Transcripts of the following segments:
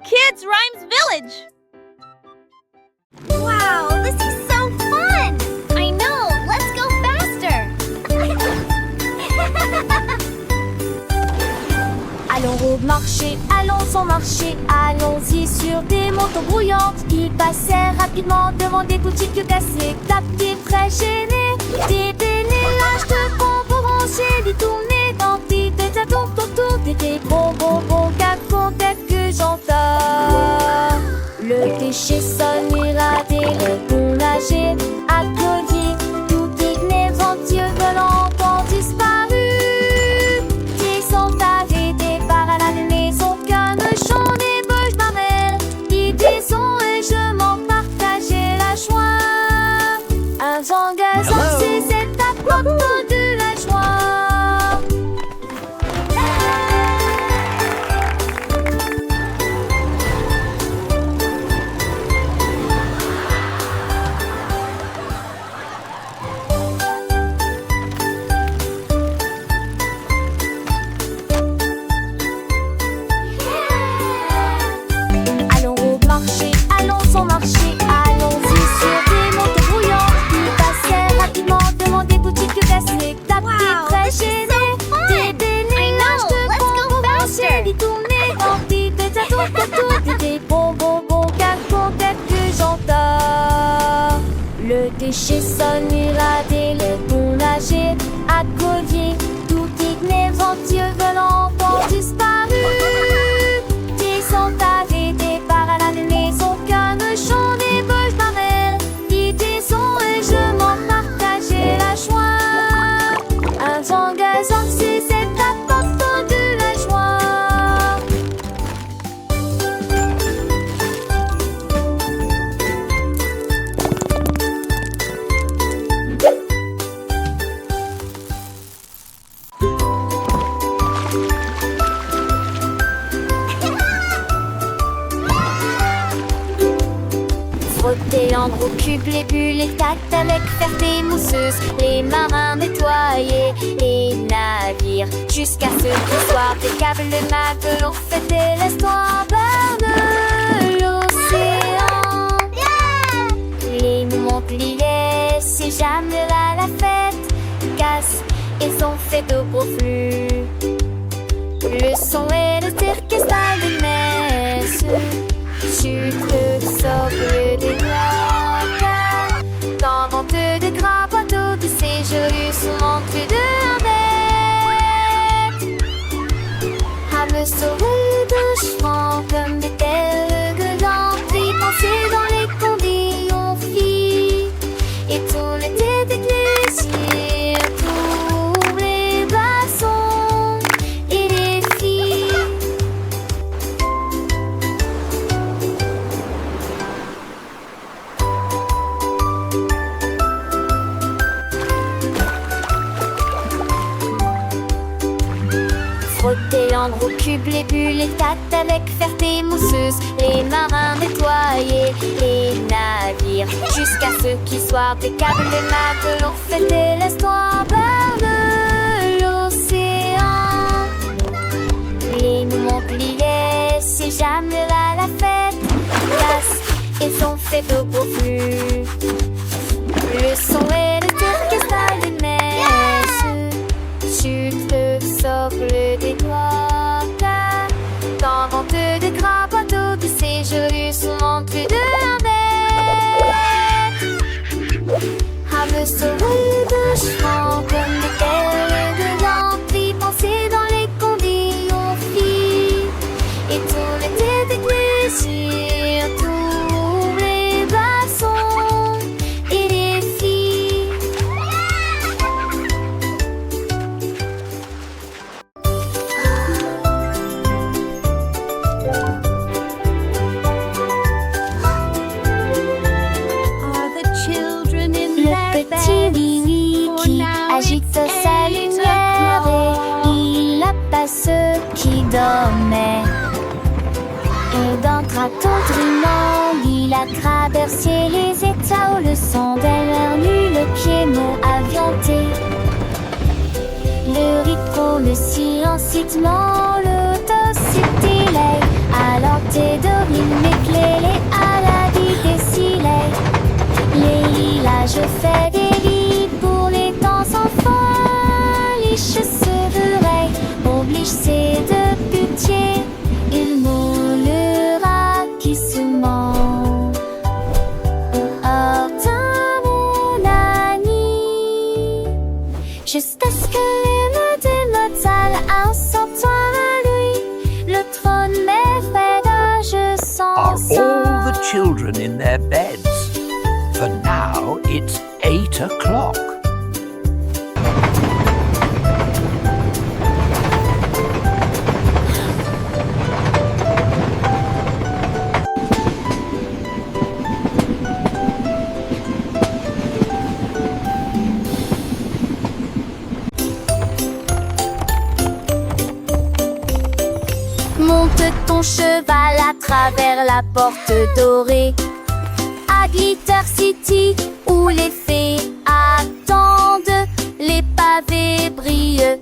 Kids Rhymes Village! Wow, this is so fun! I know, let's go faster! Allons au marché, allons au marché, allons-y sur des motos brouillantes. Ils passaient rapidement devant des boutiques cassées, tapis très gênés. Des lâches de bonbons rangés, des tournées dans des tours autour des bonbons cacons que j'entends. Le déchet sonne, irradé, le bon nager, applaudi. Tout inéventueux volant ont disparu. Qui sont arrêtés par la maison, qu'un chant des bouches marelles. Ils disons et je m'en partageais la joie. Un vent gazant, c'est à propos de la joie. Des bonbons cacons que j'entends. Le déchet sonne, irradé, le bon nager, accoyer. Tout inéventueux volant ont disparu. Qui sont arrêtés par la maison, qu'un chant des bouches marelles. Ils disons et je m'en partageais la joie. Un vent gazant, c'est à propos de la joie. Frotter en gros cubes les bulles, les tacts avec ferté mousseuse. Les marins nettoyaient les navires jusqu'à ce qu'au soir des câbles le matelot fêtait l'histoire de l'océan. Les Montpellier, c'est jamais à la fête. Casse, ils ont fait de gros flux. Le son et le cirque installent des messes. Sucre, sobre, des noix. Dans venteux de gras bateaux de séjour, souvent plus de bête. À me sauver de chemin comme des telles gueulantes. Puis penser dans les conditions filles. Et tout l'été d'église, tous les glaçons et les filles. Frotter en gros cubes les bulles, les tacts avec ferté mousseuse. Les marins nettoyaient les navires jusqu'à ce qu'il soit impeccable. Les matelots fêtaient l'histoire de l'océan. Les Montpellier, c'est jamais à la fête. Casse, ils ont fait de beaux flux. Le son et le cirque installent des messes. Sucre, sobre, des noix. Dans venteux de gras bateaux de séjour, souvent plus de bête. À me sauver de chemin comme des telles gueulantes. Puis penser dans les conditions filles. Et tout l'été d'église, tous les glaçons et les filles. Le petit Billy qui agite sa lumière et il apaise ceux qui dormaient. Et d'un train tendrement, il a traversé les états où le son derrière lui, le piano avianté. Le rythme, le silence, le l'autocité, alors t'es de children in their beds. For now, it's 8 o'clock. Monte ton cheval à travers la porte dorée à Glitter City où les fées attendent. Les pavés brillent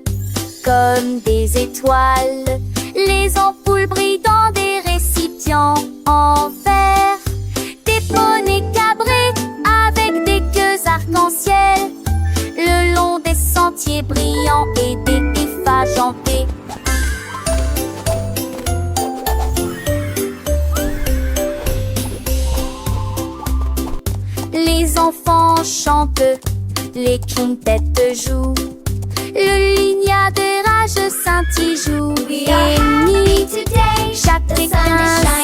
comme des étoiles. Les ampoules brillent dans des récipients en verre. Des poneys cabrés avec des queues arc-en-ciel le long des sentiers brillants et des effajantés. Les enfants chantent, les quintettes jouent, le lignard de rage scintille joue et nuit. Chacun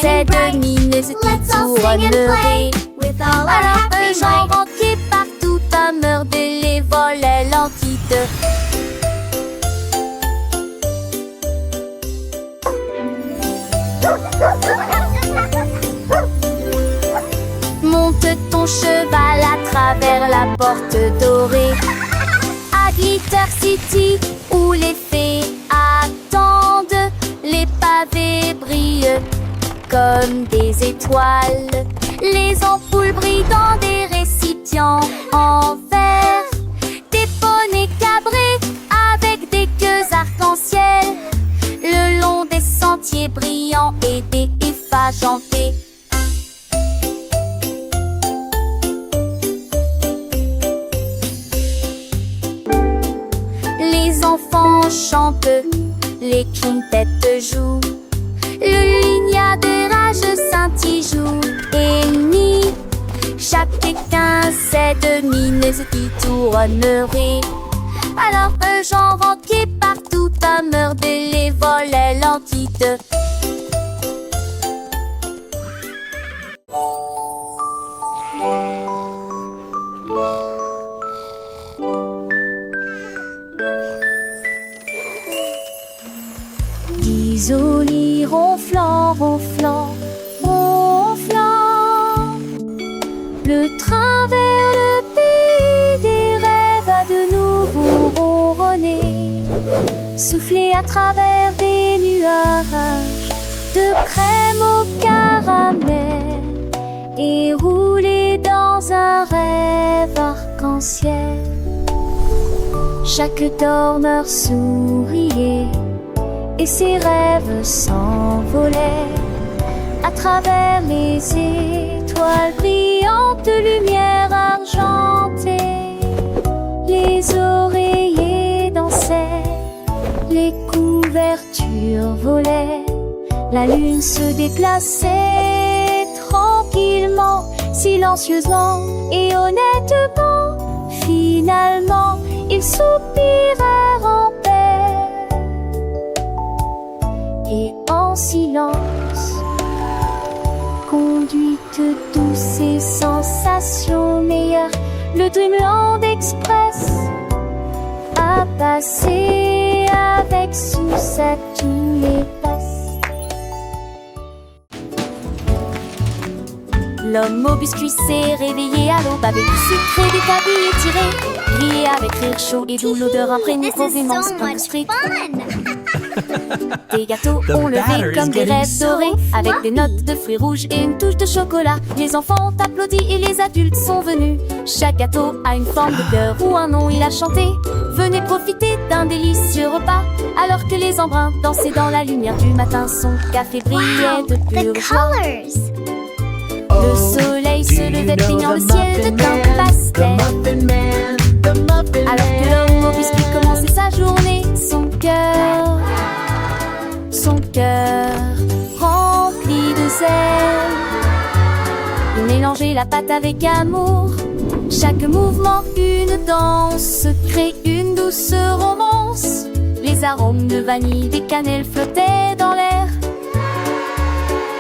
sait de mines qui tourneraient. Alors un genre qui partout à meurt de les volets l'entite. Monte ton cheval à travers la porte dorée à Glitter City où les fées attendent. Les pavés brillent comme des étoiles. Les ampoules brillent dans des récipients en verre. Des poneys cabrés avec des queues arc-en-ciel le long des sentiers brillants et des effajantés. Les enfants chantent, les quintettes jouent, le lignard de rage scintille joue et nuit. Chacun sait de mines qui tourneraient. Alors un genre qui partout à meurt de les volets l'entite. Isolé ronflant, ronflant, ronflant. Le train vers le pays des rêves a de nouveau ronronné. Soufflé à travers des nuages de crème au caramel et roulé dans un rêve arc-en-ciel. Chaque dormeur souriait et ses rêves s'envolaient à travers les étoiles brillantes, lumière argentée. Les oreillers dansaient, les couvertures volaient, la lune se déplaçait tranquillement, silencieusement et honnêtement. Finalement, ils soupirèrent en paix et en silence, conduite douce et sensations meilleures, le Dreamland Express a passé avec succès tous les passes. L'homme au biscuit s'est réveillé à l'aube avec du sucre et des tabilles étirés. Riait avec rire chaud et doux, l'odeur imprégnée profondément Spring Street. Des gâteaux ont levé comme des rêves dorés, avec des notes de fruits rouges et une touche de chocolat. Les enfants ont applaudi et les adultes sont venus. Chaque gâteau a une forme de cœur ou un nom, il a chanté. Venez profiter d'un délicieux repas, alors que les embruns dansaient dans la lumière du matin. Son café brillait de pure joie. Le soleil se levait peignant le ciel de teint pastel. Alors que l'homme au biscuit commençait sa journée, son cœur rempli de zèle. Il mélangeait la pâte avec amour. Chaque mouvement, une danse, crée une douce romance. Les arômes de vanille, des cannelles flottaient dans l'air,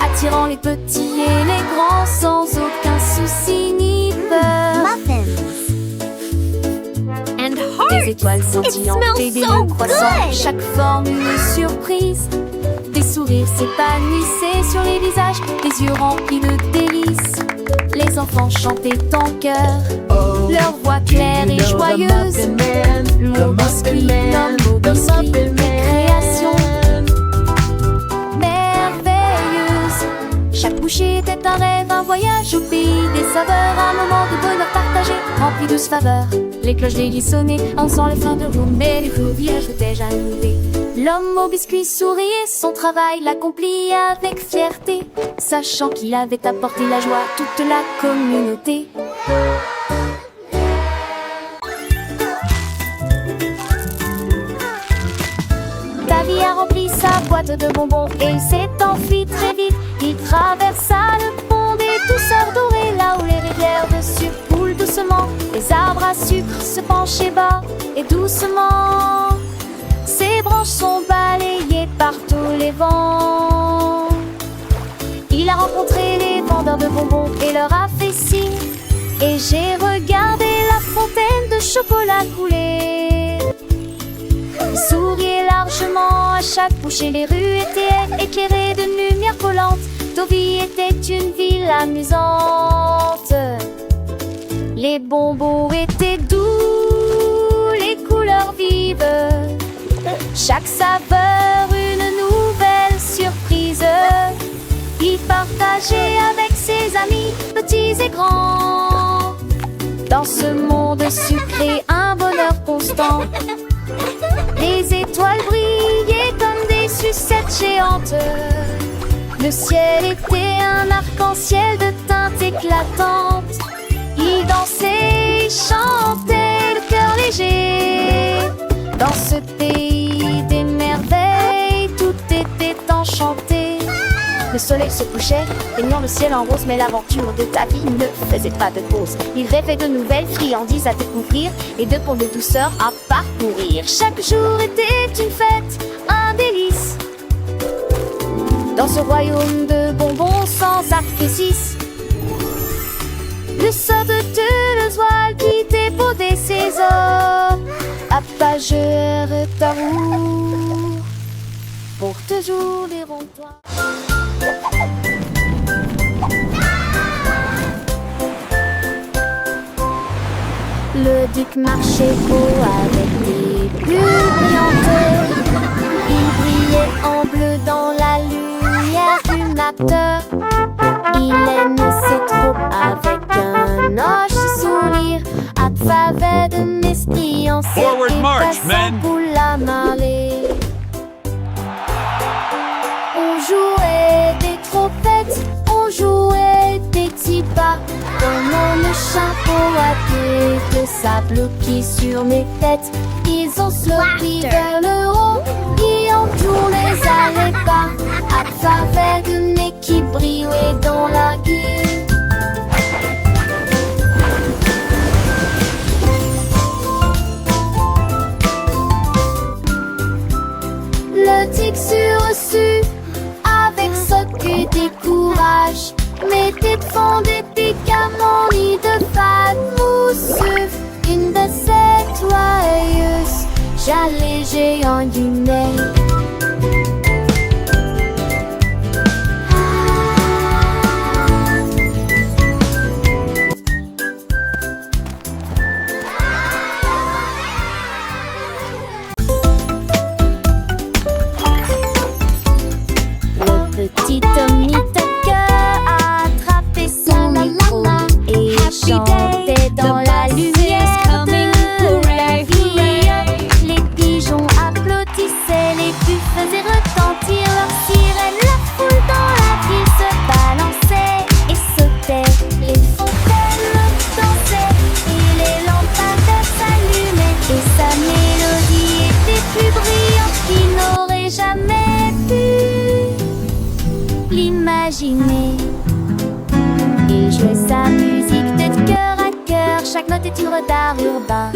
attirant les petits et les grand sans aucun souci ni peur. And Des hearts! étoiles scintillantes et des so mots croissants, good. chaque forme une surprise. Des sourires s'épanouissaient sur les visages, des yeux remplis de délices. Les enfants chantaient en chœur, leur voix claire et joyeuse. L'homme biscuit, l'homme au biscuit, création merveilleuse. Chaque bouchée était un rêve, un voyage au pays des saveurs, un moment de bonheur partagé, rempli de faveurs. Les cloches d'église sonnaient, en sent les fins de roue, mais les feux villages étaient jaloux. L'homme au biscuit souriait, son travail l'accomplit avec fierté, sachant qu'il avait apporté la joie à toute la communauté. Davy a rempli sa boîte de bonbons et il s'est enfui très vite. Il traversa le pont des douceurs dorées, là où les rivières de sucre coulent doucement. Les arbres à sucre se penchaient bas et doucement. Ses branches sont balayées par tous les vents. Il a rencontré les vendeurs de bonbons et leur a fait signe. Et j'ai regardé la fontaine de chocolat couler. Il souriait largement à chaque bouchée. Les rues étaient éclairées de lumière collante. Deauville était une ville amusante. Les bonbons étaient doux, les couleurs vives. Chaque saveur une nouvelle surprise. Il partageait avec ses amis, petits et grands. Dans ce monde sucré, un bonheur constant. Les étoiles brillaient comme des sucettes géantes. Le ciel était un arc-en-ciel de teintes éclatantes. Ils dansaient, chantaient, le cœur léger. Dans ce pays des merveilles, tout était enchanté. Le soleil se couchait, baignant le ciel en rose, mais l'aventure de Davy ne faisait pas de pause. Il rêvait de nouvelles friandises à découvrir et de ponts de douceur à parcourir. Chaque jour était une fête, un délice. Dans ce royaume de bonbons sans sacrifice. Le sort de l'oiseau qui débaudait ses os. Appageur ta roue pour toujours les ronds-points. Le duc marchait beau avec des bulles brillantes. Il brillait en bleu dans la lumière du matin. Il aime ses troupes avec un hoche sourire, à travers de l'esprit en Forward cercle march, passant men. pour la marée. On jouait des trompettes, on jouait des petits pas, comme le chapeau à queue de sable qui sur mes têtes. Ils ont sauté vers le haut, et en tout les allait pas, à travers de nez qui brillait dans la guille. Le tic sur-reçu, avec socle des courage, mettait de fond des piquants ni de fade mousseux. Une de ces joyeuses, j'allais en guillemets. Le petit Tommy Tucker a attrapé son micro et chantait dans la lumière de la vie. Les pigeons applaudissaient, les buts faisaient retentir leurs sirènes. La foule dans la ville se balançait et sautait. Les fontaines dansaient et les lampadaires s'allumaient. Et sa mélodie était plus brillante qu'il n'aurait jamais pu l'imaginer. Il jouait sa musique de cœur à cœur, chaque note est une d'art urbain.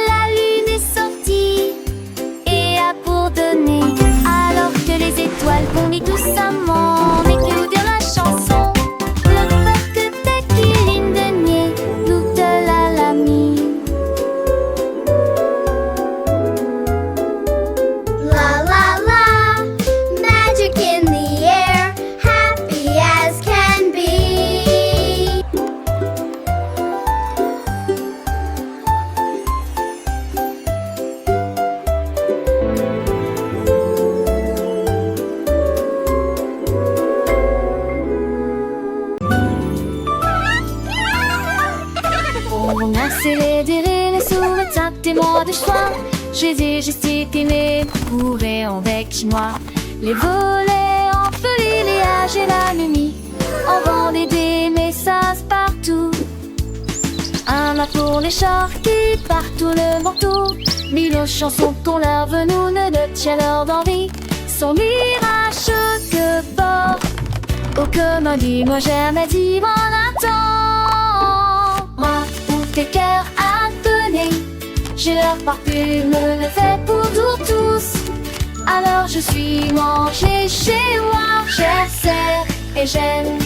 La lune est sortie et a bourdonné, alors que les étoiles bondissent doucement, mais que nous dire la chanson. moi de choix. J'ai des gestes aimés, courez avec moi. Les volets entre les âges et la nuit. On vendait des messages partout. Un mât pour les chars qui partout le manteau. Mille chansons qu'on leur nous ne tient leur d'envie. Son mirage que porte. Oh comme un dit, moi j'aime et dit mon attend. Moi où tes cœurs à donner. J'ai leur parfume, le fait pour nous tous. Alors je suis mangée chez moi, j'essaie et j'aime.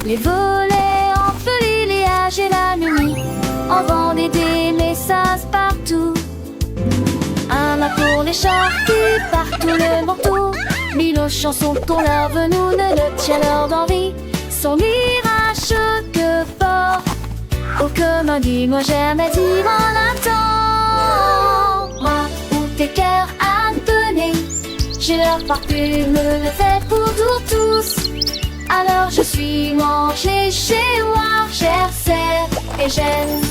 Les volets entre les âges et la nuit. On vendait des messages partout. Un mât pour les chars qui partout le manteau. Mille chansons qu'on leur veut nous ne tient leur d'envie. Son mirage que porte. Oh comme un dit, moi j'aime et dit mon attend. Moi où tes cœurs à donner. J'ai leur parfume, le fait pour nous tous. Alors je suis mangée chez moi, j'essaie et j'aime.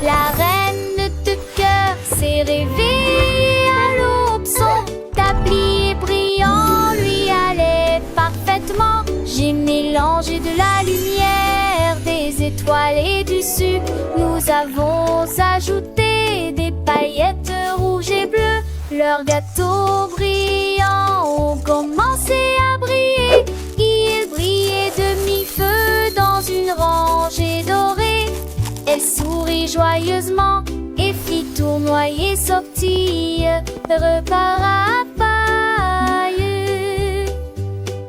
La reine de cœur s'est réveillée à l'aube. Son tablier brillant lui allait parfaitement. J'ai mélangé de la lumière, des étoiles et du sucre. Nous avons ajouté des paillettes rouges et bleues. Leurs gâteaux brillants ont commencé à briller. Ils brillaient de mi-feu dans une rangée dorée. Elle sourit joyeusement et fit tournoyer sortie, repart à paille.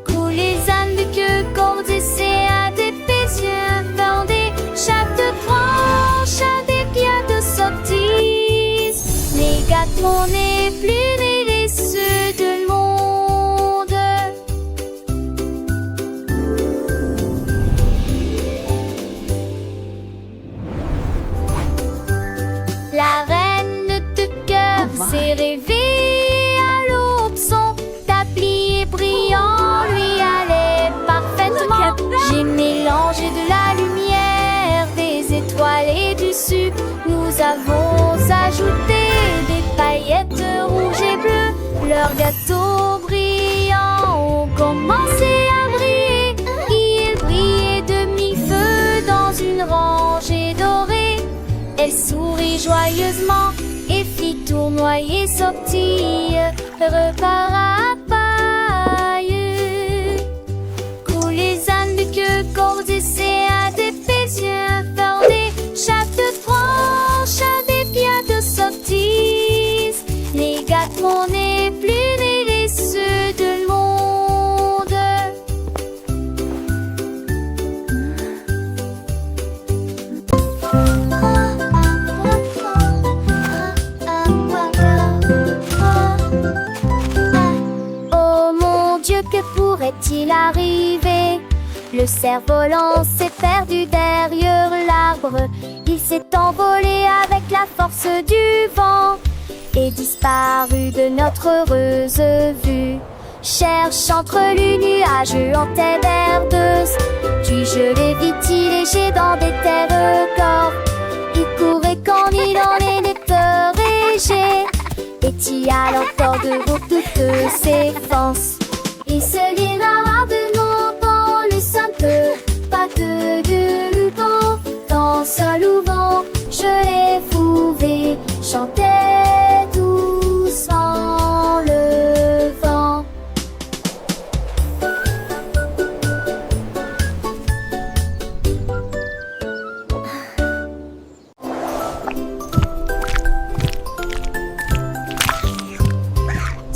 Coule les ânes de queue, cordes et à des yeux bandés. Chaque branche a des pierres de sortie. Les gâteaux n'est plus les ceux de monde. La reine de cœur s'est réveillée à l'aube. Son tablier brillant lui allait parfaitement. J'ai mélangé de la lumière, des étoiles et du sucre. Nous avons ajouté des paillettes rouges et bleues. Leurs gâteaux brillants ont commencé à briller. Ils brillaient de mi-feu dans une rangée dorée. Elle sourit joyeusement et fit tournoyer sortie, repart à paille. Coule les ânes de queue, cordes et à des yeux bordés. Chaque branche a des pierres de sortie. Les gâteaux n'est plus les ceux de monde. Que pourrait-il arriver? Le cerf-volant s'est perdu derrière l'arbre. Il s'est envolé avec la force du vent et disparu de notre heureuse vue. Cherche entre les nuages en terre verdeuse. Puis je l'ai vite léger dans des terres corps. Il courait quand il en est peur et j'ai et à l'entor de toutes ses forces. Il se guéra de longtemps le simple pas de vent. Dans ce louvant, je l'ai fouvé, chantait doucement le vent.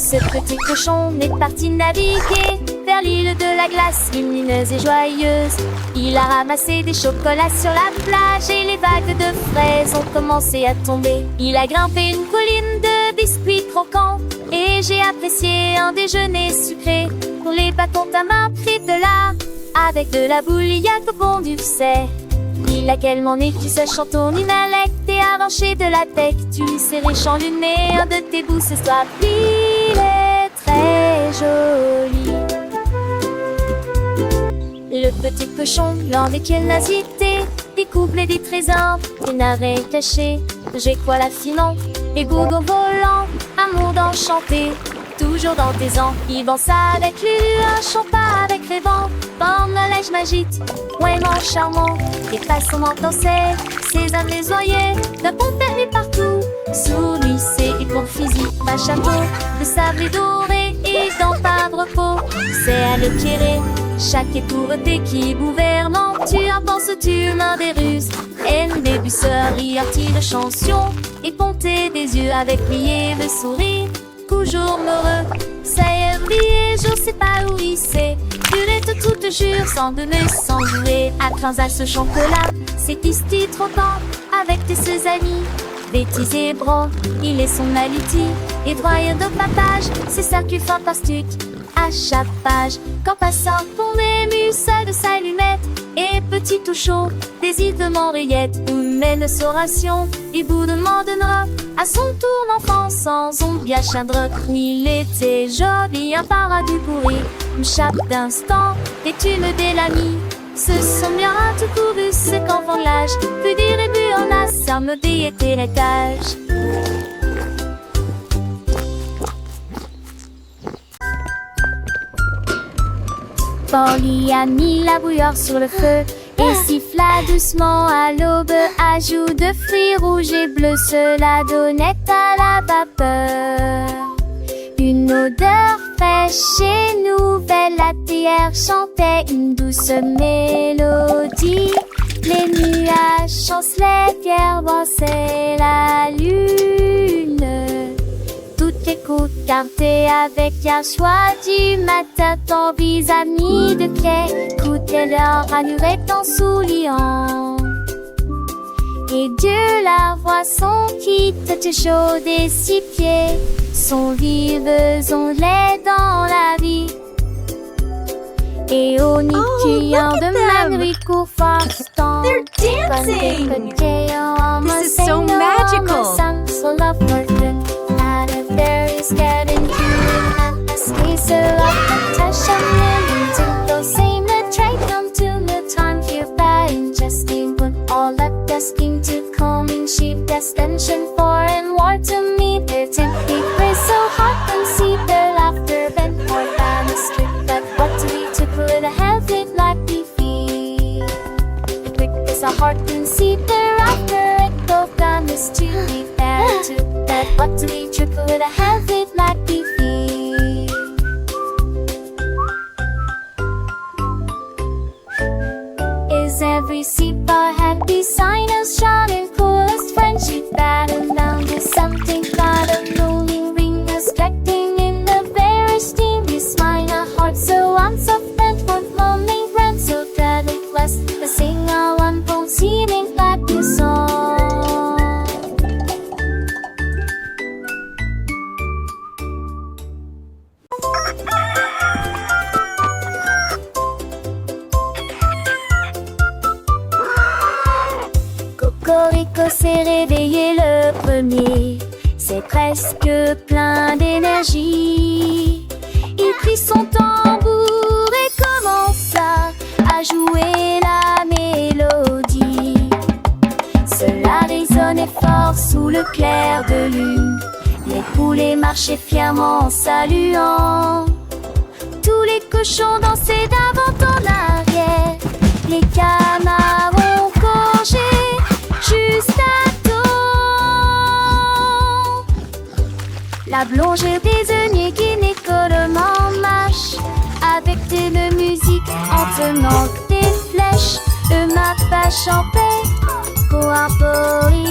ce petit cochon est parti naviguer vers l'île de la glace, lumineuse et joyeuse. Il a ramassé des chocolats sur la plage et les vagues de fraises ont commencé à tomber. Il a grimpé une colline de biscuits croquants et j'ai apprécié un déjeuner sucré pour les bâtons à main pris de là avec de la bouilliade au bon du sait. Il a quellement né tu sais chanton inalect et arraché de la tête. Tu lui serrais chanluné un de tes bouts ce soir. Il est très joli. Le petit cochon, l'un des curiosités, découvre des trésors, des narets cachés. J'ai quoi l'affinant, les bourgons volants, amour d'enchanté. Toujours dans tes ans, il danse avec lui, un chant pas avec les vents. Bande la neige magique, vraiment charmant. Et façons danser, ses âmes les oyer, d'un bon permis partout. Sous lui, c'est une fusil, un chapeau, de sable et doré, et dans pas de repos. C'est à le tirer, chaque étourté qui gouvernant. Tu en penses, tu mains des ruses, haine des busseurs, artie de chanson, et ponter des yeux avec plié de sourire. Toujours heureux, ça y est oublié, je sais pas où il sait. Durette tout te jure, sans donner, sans jouer. À à ce chocolat, c'est ici trop temps. Avec tes ses amis, bêtises et bras, il est son aliti. Et droit de papage, c'est ça qui est fantastique. À chaque page, quand passant pour ému, ça de sa lunette. Et petit tout chaud, des îles de Montréette, où mène sa ration, et bout de donnera à son tour l'enfant sans ombre bien chadre. Il était joli, un paradis pourri, une chape d'instant, et une de l'ami. Ce sont bien tout couru, ce qu'enfant de l'âge, plus dire et but en a, ça me était l'étage. Polly a mis la bouilloire sur le feu et siffla doucement à l'aube. Ajout de fruits rouges et bleus, cela donnait à la vapeur une odeur fraîche et nouvelle. La théière chantait une douce mélodie. Les nuages chancelaient, pierre brassaient la lune. Toutes les coups cartés avec un choix du matin. Ton vis-à-vis de pied coûtait leur allure en souliant. Et Dieu la voit son quitte chaude et six pieds sont vives onglets dans la vie. Et au nid criant de ma nuit court forçant. They're dancing! This is so magical! Getting cute and the space of Natasha Million to those same that try come to the time here by ingesting but all that desking to coming sheep destination for and war to me their tempting praise so hot and see their laughter bent more than a strip but what to be to put a half it like we feel quick as a heart and see thereafter it both done is to be fair to that what to be triple with a half it like we feel. Is every seat a happy sign of shining coolest friendship battle down to something got a rolling ring respecting in the very steamy smile a heart so unsoft and for lonely friends so that it blessed the singer one bone seeming like the song. Cocorico s'est réveillé le premier, c'est presque plein d'énergie. Il prit son tambour et commença à jouer la mélodie. Cela résonnait fort sous le clair de lune. Les poulets marchaient fièrement en saluant. Tous les cochons dansaient d'avant en arrière. Les canards ont gorgé juste à temps. La blonde prisonnier qui n'écolement marche avec de musique en tenant des flèches. Le mappa chantait pour un poripo.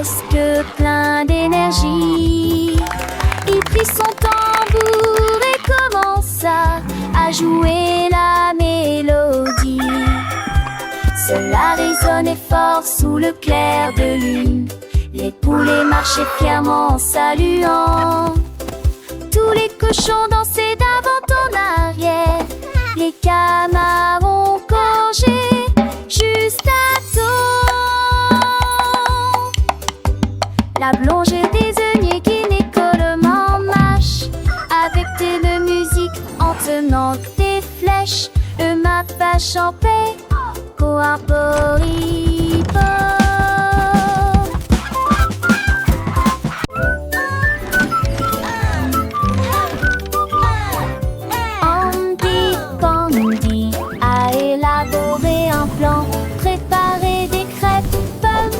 presque plein d'énergie. Il prit son tambour et commença à jouer la mélodie. Cela résonnait fort sous le clair de lune. Les poulets marchaient fièrement en saluant. Tous les cochons dansaient d'avant en arrière. Les canards ont congé juste à temps. La plongée des œillets guinée en marche avec de musique en tenant des flèches. Le mapache en paix, coarporipo. Andy Pandy a élaboré un plan, préparé des crêpes pommes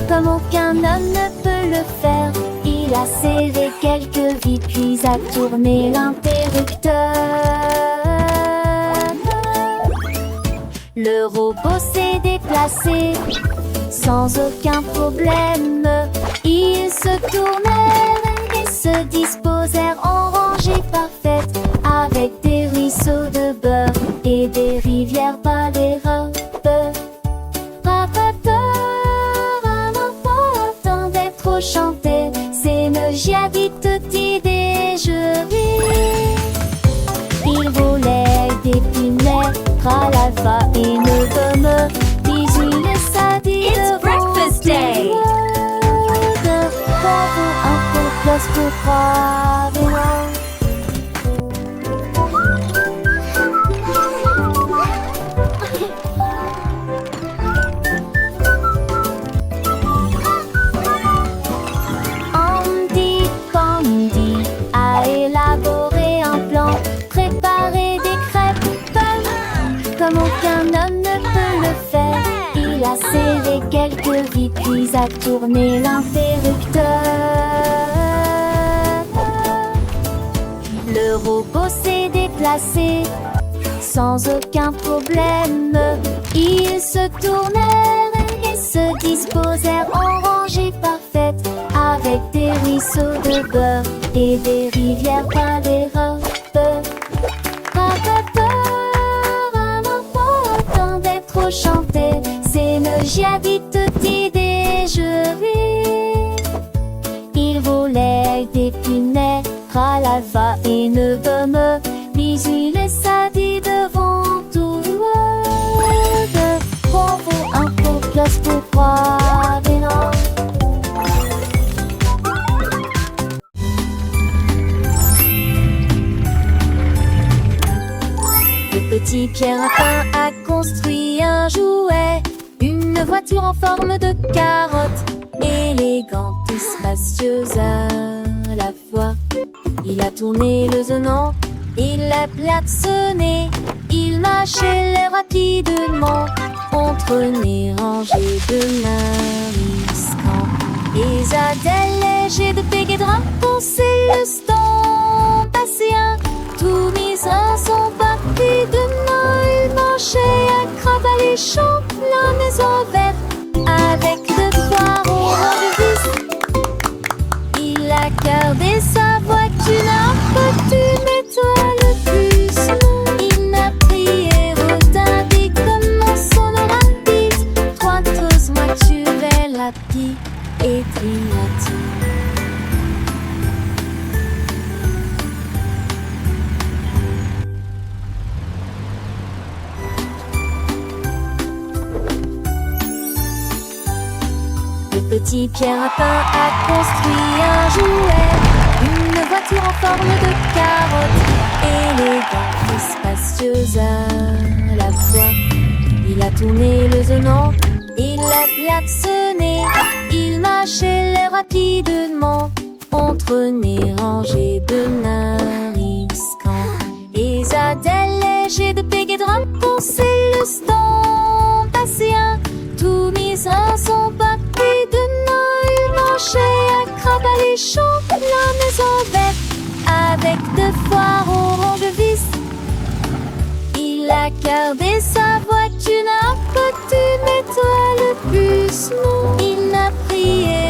comme aucun homme ne peut le faire. Il a serré quelques vis puis a tourné l'interrupteur. Le robot s'est déplacé sans aucun problème. Ils se tournèrent et se disposèrent en rangée parfaite, avec des ruisseaux de beurre et des rivières par les robes. Attendait trop chanter, c'est le giavite déjeuner. Il volait des punaises, râlava et ne gomme. Bisous le sadi. It's breakfast day. Un peu place pour croire. Andy Pandy a élaboré un plan, préparé des crêpes pommes comme aucun homme ne peut le faire. Il a serré quelques vis puis a tourné l'interrupteur. Le robot s'est déplacé sans aucun problème. Ils se tournèrent et se disposèrent en rangée parfaite, avec des ruisseaux de beurre et des rivières par les robes. Attendait trop chanter, c'est le giavite déjeuner. Il volait des punaises, râlava et ne gomme. Bisous le sadi devant tout le monde. Bravo, un peu place pour croire des noms. Le petit Pierre Lapin a construit un jouet, une voiture en forme de carotte, élégante et spacieuse à la fois. Il a tourné le zonant, il l'a klaxonné, il marchait rapidement entre les rangées de mariscants. Les adèles légers de pégés de pour le passien. Tous mis à son parti de Noël, marchait à crabe à les champs, la maison verte, avec de poireaux de vis. Il a gardé sa voiture, un peu toi le plus. Il n'a prié retardé comme son rapide. Trois tous voitures, la pie et triati. Le petit Pierre Lapin a construit un jouet, une voiture en forme de carotte, élégante et spacieuse à la fois. Il a tourné le zonant, il l'a klaxonné, il marchait rapidement entre les rangées de mariscants. Les adèles légers de pégés de pour le passien. Tout mis à son papier de Noël, marchait à crabe à les champs, la maison verte, avec de foires orange vis. Il a gardé sa voiture, un peu mais toi le plus non. Il n'a prié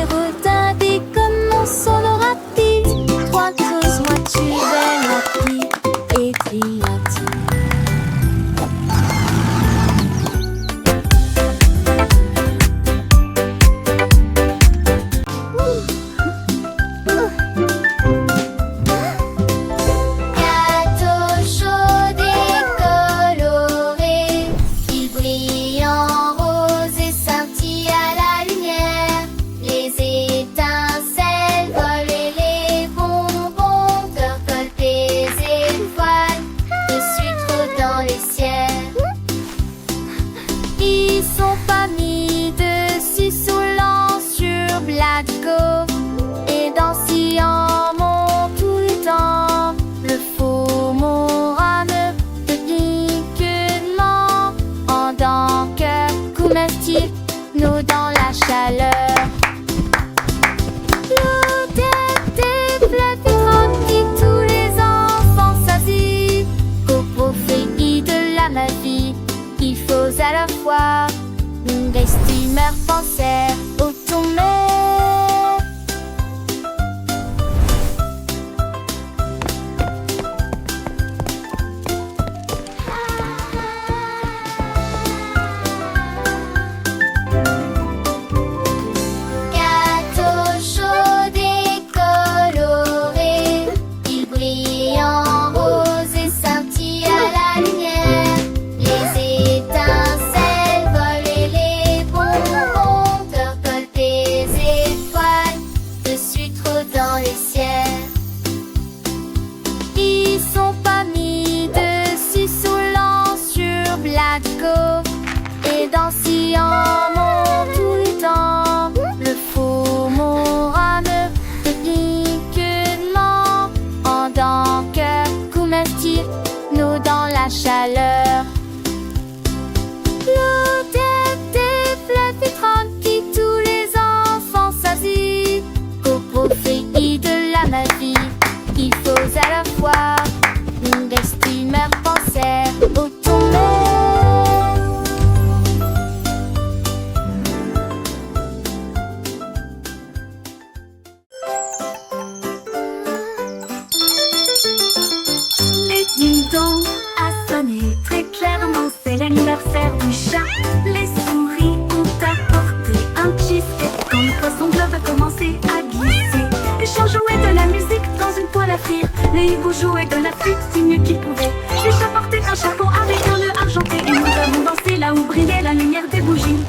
à l'affaire. Les hiboux jouaient de la flûte du mieux qu'ils pouvaient. Les chats portaient un chapeau avec un nœud argenté. Et nous avons dansé là où brillait la lumière des bougies.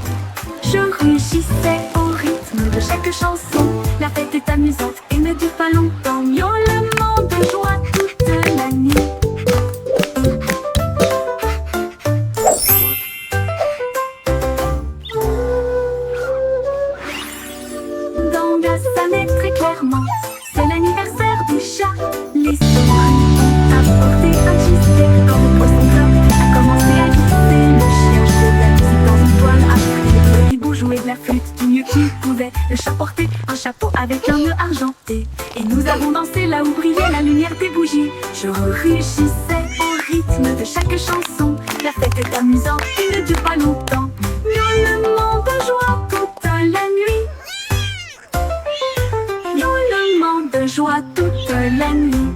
Je rugissais au rythme de chaque chanson. La fête est amusante et ne dure pas longtemps. Miaulement de joie toute la nuit. Dans la sonnet très clairement, c'est l'anniversaire du chat. Les souris apportaient un cheesecake dans le poisson gras. A commencé à glisser, le chien jouait de la musique dans une toile après. Le hibou jouait de la flûte du mieux qu'il pouvait. Le chat portait un chapeau avec un nœud argenté. Et nous avons dansé là où brillait la lumière des bougies. Je rugissais au rythme de chaque chanson. La fête est amusante et ne dure pas longtemps. Miaulement de joie toute la nuit. Miaulement de joie toute la nuit.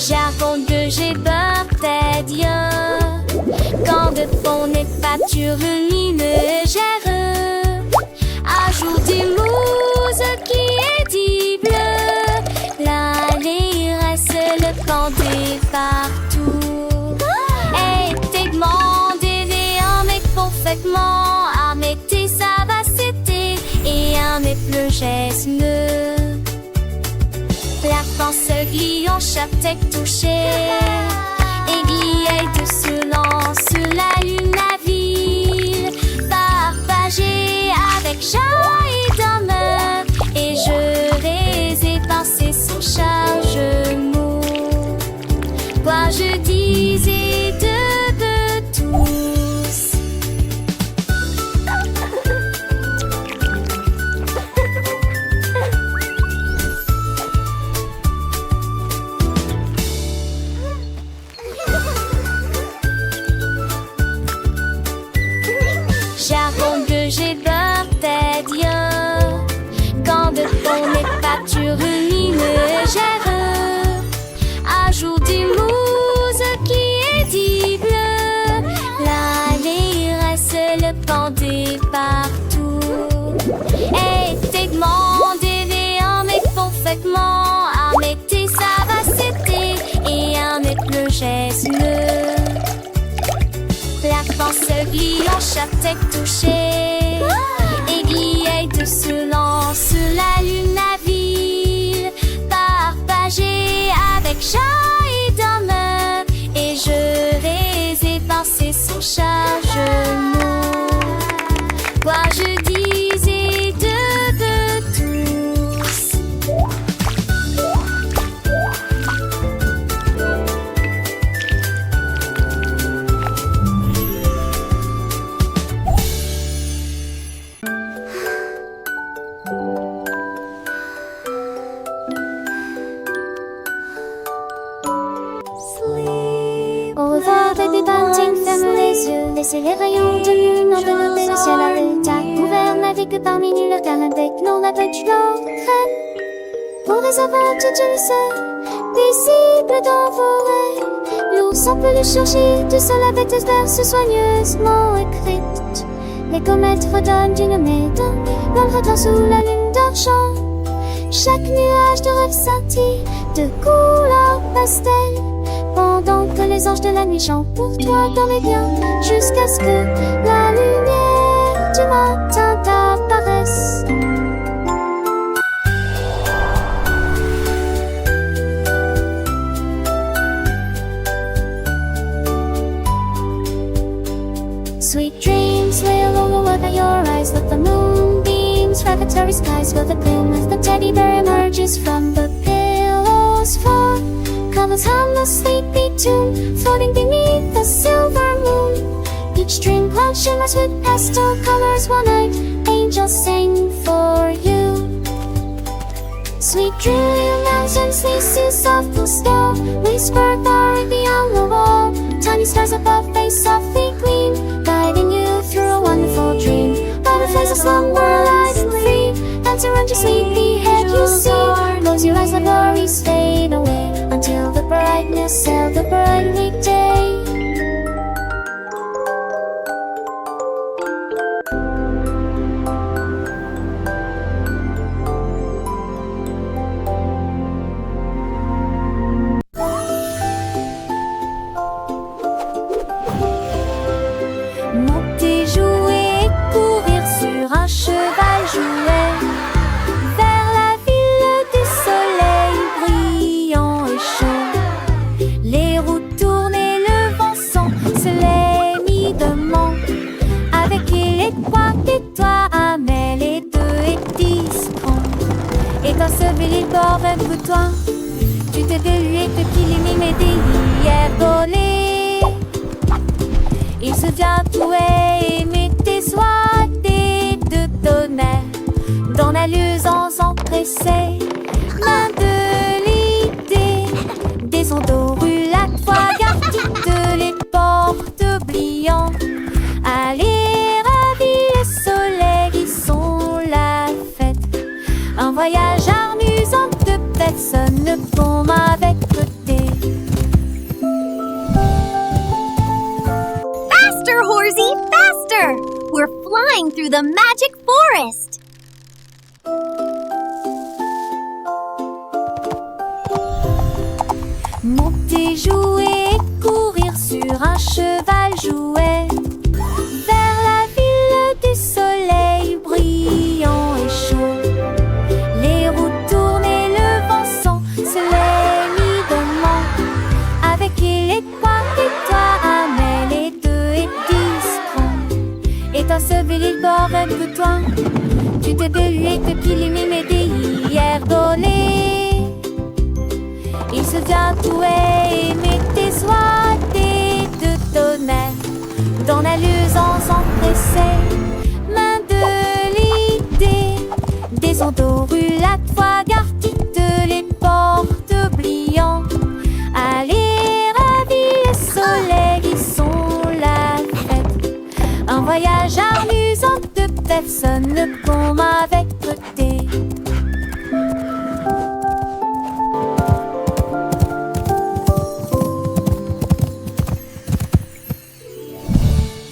J'avoue que j'ai peur des dieux. Quand de fond n'est pas sur une légère. Ajoute des mousse qui est dit bleu. La reste le pendait partout. Et t'es demandé un mec parfaitement. À mettre ça va c'était. Et un mec le geste la pense gliant chaque tête touchée. Aiguille de silence sur la lune la ville. Partagée avec chat et demeure. Et je les ai passés son chargement. Quoi je disais de tous. J'avoue que j'ai peur des dieux. Quand de fond n'est pas sur une légère. Ajoute des mousse qui est dit bleu. La reste le pendait partout. Et t'es demandé un mec parfaitement. À mettre ça va c'était. Et un mec le geste la pense gliant chaque tête touchée. Aiguille de silence sur la lune la ville. Partagée avec chat et demeure. Et je les ai passés son chargement. Quoi je disais de tous. Au revoir, baby bunting, ferme les yeux. Laissez les rayons de lune envelopper le ciel avec ta couvert. Navigue parmi nulle calme avec nos avec l'autre. Pour les aventures d'une sœur, paisible dans vos rêves. L'ours en peluche surgit du sol avec des verses soigneusement écrites. Les comètes redonnent d'une médaille, l'ombre sous la lune d'argent. Chaque nuage de rêve scintille de couleur pastel. Pendant que les anges de la nuit chantent pour toi dans les biens. Jusqu'à ce que la lumière du matin t'apparaisse. Sweet dreams lay along the way by your eyes. Let the moonbeams refractory skies fill the gloom as the teddy bear emerges from the pillow's floor. Covers harmless sleepy tune, floating beneath the silver moon. Each dream cloud shimmers with pastel colors. One night, angels sing for you. Sweet dream mountains, leases soft blue snow. Whisper far beyond the wall. Tiny stars above, they softly gleam, guiding you through a wonderful dream. Butterflies of slumber light and free, dance around your sleepy head you see. Close your eyes, let worries fade away, until the brightness of the brightly day. cheval jouait vers la ville du soleil brillant et chaud. Les roues tournaient, le vent se les mit de main. Avec les trois et toi, mais les deux et 10 francs. Et dans ce bel bord un peu toi, tu t'es de lui et te qu'il mime hier donné. Il se vient tout et mettait soit des deux tonnerres dans la luisance empressée. Main de l'idée, des ondes aux rulates, fois garde les portes oubliant. Allez, ravis le soleil, ils sont la fête. Un voyage amusant de personnes comme avec côté. Faster, Horsey, faster! We're flying through the magic forest. Monter, jouer et courir sur un cheval jouet vers la ville du soleil brillant et chaud. Les roues tournaient, le vent se les mit de main. Avec les trois et toi, mais les deux et 10 francs. Et dans ce bel bord un peu toi, tu t'es de lui et que qu'il mime hier donné. Il se vient tout et mettait soit des deux tonnerres dans la luisance empressée. Main de l'idée, des ondes aux rulates, fois garde les portes oubliant. Allez, ravis le soleil, ils sont la fête. Un voyage amusant de personnes comme